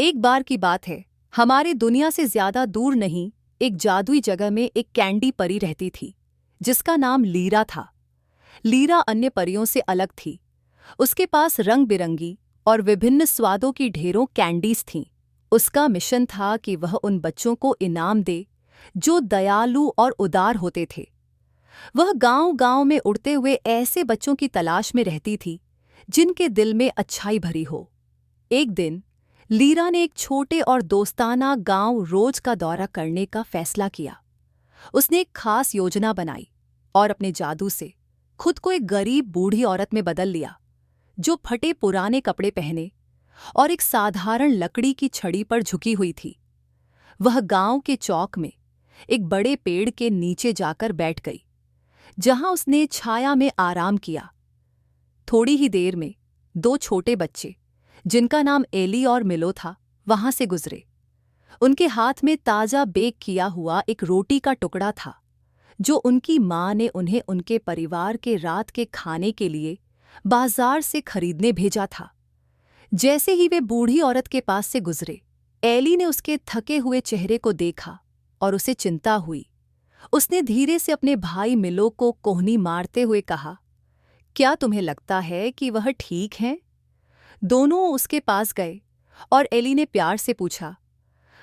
एक बार की बात है, हमारे दुनिया से ज्यादा दूर नहीं, एक जादुई जगह में एक कैंडी परी रहती थी, जिसका नाम लीरा था। लीरा अन्य परियों से अलग थी। उसके पास रंग बिरंगी और विभिन्न स्वादों की ढेरों कैंडीज थीं। उसका मिशन था कि वह उन बच्चों को इनाम दे जो दयालु और उदार होते थे। वह गांव-गांव में उड़ते हुए ऐसे बच्चों की तलाश में रहती थी जिनके दिल में अच्छाई भरी हो। एक दिन लीरा ने एक छोटे और दोस्ताना गांव रोज का दौरा करने का फैसला किया। उसने एक खास योजना बनाई और अपने जादू से खुद को एक गरीब बूढ़ी औरत में बदल लिया, जो फटे पुराने कपड़े पहने और एक साधारण लकड़ी की छड़ी पर झुकी हुई थी। वह गांव के चौक में एक बड़े पेड़ के नीचे जाकर बैठ गई, जहां उसने छाया में आराम किया। थोड़ी ही देर में दो छोटे बच्चे, जिनका नाम एली और मिलो था, वहां से गुजरे। उनके हाथ में ताजा बेक किया हुआ एक रोटी का टुकड़ा था, जो उनकी मां ने उन्हें उनके परिवार के रात के खाने के लिए बाजार से खरीदने भेजा था। जैसे ही वे बूढ़ी औरत के पास से गुजरे, एली ने उसके थके हुए चेहरे को देखा और उसे चिंता हुई। उसने धीरे से अपने भाई मिलो को कोहनी मारते हुए कहा, क्या तुम्हें लगता है कि वह ठीक हैं? दोनों उसके पास गए और एली ने प्यार से पूछा,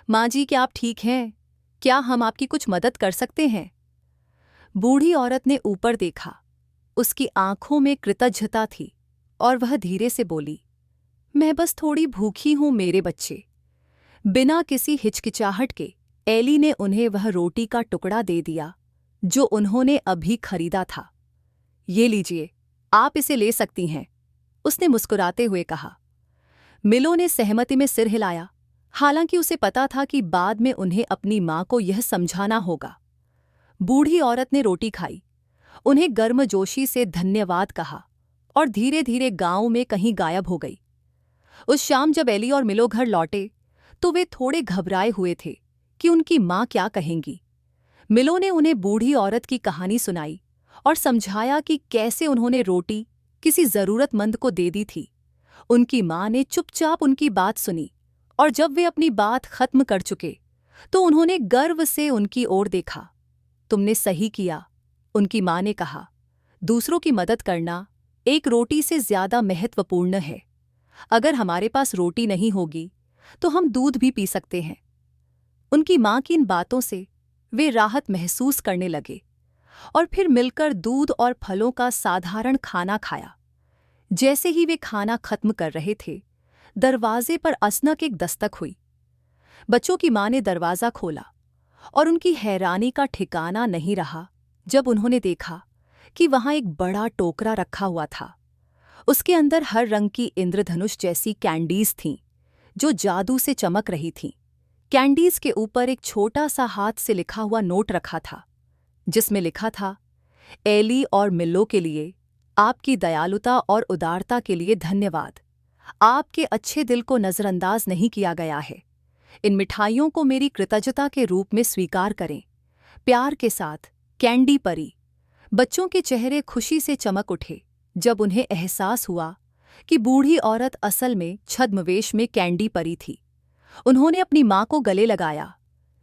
माँ जी, क्या आप ठीक हैं? क्या हम आपकी कुछ मदद कर सकते हैं? बूढ़ी औरत ने ऊपर देखा। उसकी आंखों में कृतज्ञता थी और वह धीरे से बोली, मैं बस थोड़ी भूखी हूं मेरे बच्चे। बिना किसी हिचकिचाहट के एली ने उन्हें वह रोटी का टुकड़ा दे दिया जो उन्होंने अभी खरीदा था। ये लीजिए, आप इसे ले सकती हैं, उसने मुस्कुराते हुए कहा। मिलो ने सहमति में सिर हिलाया, हालांकि उसे पता था कि बाद में उन्हें अपनी मां को यह समझाना होगा। बूढ़ी औरत ने रोटी खाई, उन्हें गर्मजोशी से धन्यवाद कहा और धीरे धीरे गांव में कहीं गायब हो गई। उस शाम जब एली और मिलो घर लौटे तो वे थोड़े घबराए हुए थे कि उनकी मां क्या कहेंगी। मिलो ने उन्हें बूढ़ी औरत की कहानी सुनाई और समझाया कि कैसे उन्होंने रोटी किसी जरूरतमंद को दे दी थी। उनकी मां ने चुपचाप उनकी बात सुनी और जब वे अपनी बात खत्म कर चुके तो उन्होंने गर्व से उनकी ओर देखा। तुमने सही किया, उनकी मां ने कहा। दूसरों की मदद करना एक रोटी से ज्यादा महत्वपूर्ण है। अगर हमारे पास रोटी नहीं होगी तो हम दूध भी पी सकते हैं। उनकी मां की इन बातों से वे राहत महसूस करने लगे और फिर मिलकर दूध और फलों का साधारण खाना खाया। जैसे ही वे खाना खत्म कर रहे थे, दरवाजे पर अचानक एक दस्तक हुई। बच्चों की मां ने दरवाजा खोला और उनकी हैरानी का ठिकाना नहीं रहा जब उन्होंने देखा कि वहां एक बड़ा टोकरा रखा हुआ था। उसके अंदर हर रंग की इंद्रधनुष जैसी कैंडीज थीं, जो जादू से चमक रही थीं। कैंडीज के ऊपर एक छोटा सा हाथ से लिखा हुआ नोट रखा था, जिसमें लिखा था, एली और मिलो के लिए आपकी दयालुता और उदारता के लिए धन्यवाद। आपके अच्छे दिल को नजरअंदाज नहीं किया गया है। इन मिठाइयों को मेरी कृतज्ञता के रूप में स्वीकार करें। प्यार के साथ, कैंडी परी। बच्चों के चेहरे खुशी से चमक उठे जब उन्हें एहसास हुआ कि बूढ़ी औरत असल में छद्मवेश में कैंडी परी थी। उन्होंने अपनी मां को गले लगाया,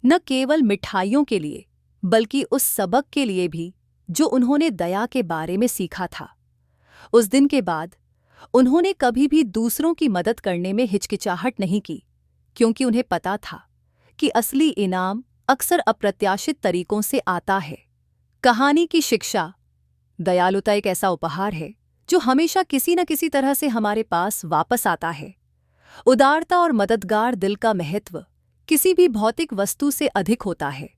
न केवल मिठाइयों के लिए बल्कि उस सबक के लिए भी जो उन्होंने दया के बारे में सीखा था। उस दिन के बाद उन्होंने कभी भी दूसरों की मदद करने में हिचकिचाहट नहीं की, क्योंकि उन्हें पता था कि असली इनाम अक्सर अप्रत्याशित तरीकों से आता है। कहानी की शिक्षा: दयालुता एक ऐसा उपहार है जो हमेशा किसी न किसी तरह से हमारे पास वापस आता है। उदारता और मददगार दिल का महत्व किसी भी भौतिक वस्तु से अधिक होता है।